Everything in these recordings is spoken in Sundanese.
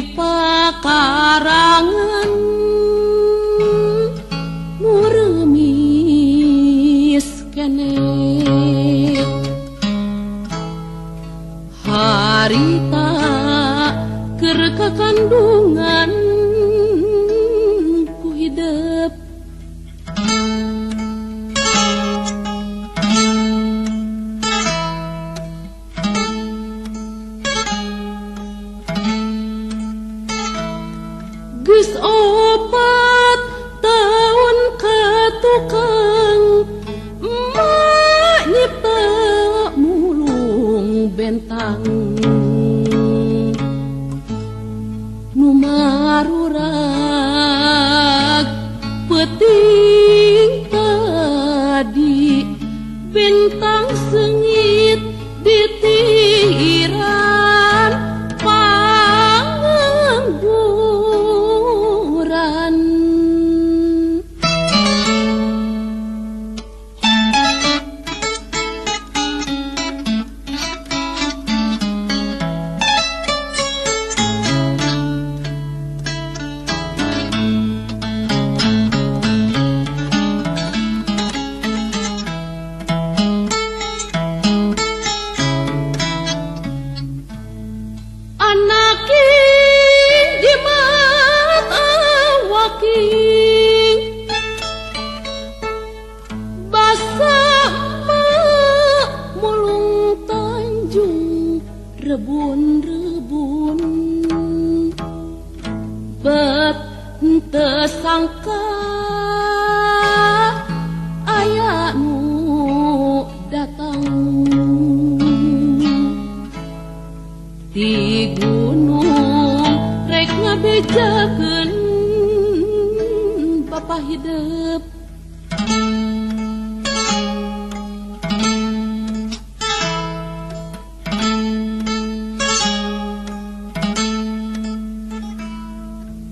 pakarangan muremis kene harita keur kakandungan ku hidup geus 4 tahun ka tukang emak nyipta mulung bentang nu marurag peuting tadi bentang sengit di tiran pangangguran rebun-rebun bet teu sangka aya nu datang di gunung rek ngabejakeun papa hidup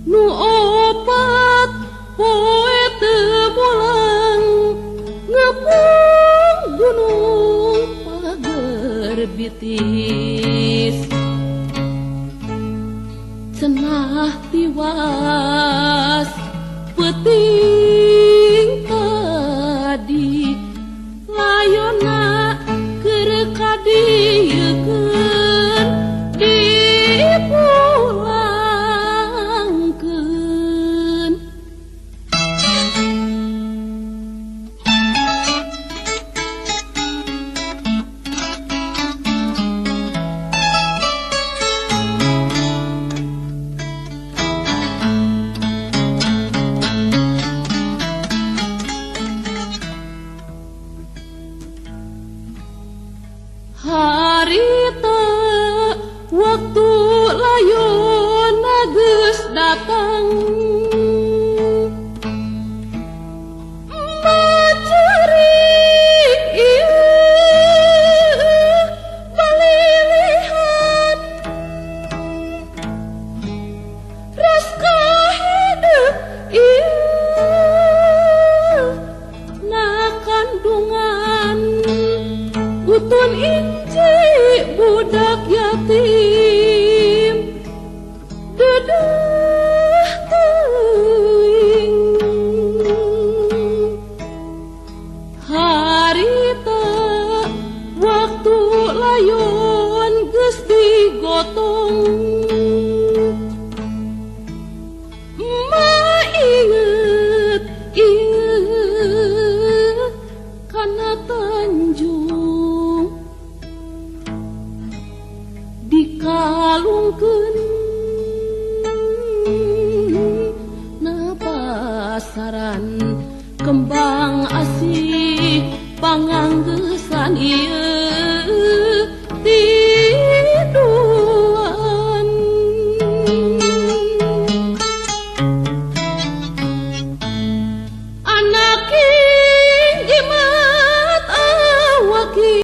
nu 4 poe teu mulang ngepung gunung pager bitis cenah tiwas peuting tadi layonna keur kadiekeun dipulangkeun harita waktu layonna geus datang macerik ieu balilihan ras kahidup ieu na kandungan utun inci budak yatim dedah teuing harita waktu layon geus digotong ma inget ieu kana Tanjung dikalungkeun na pasaran kembang asih panganggeusan ieu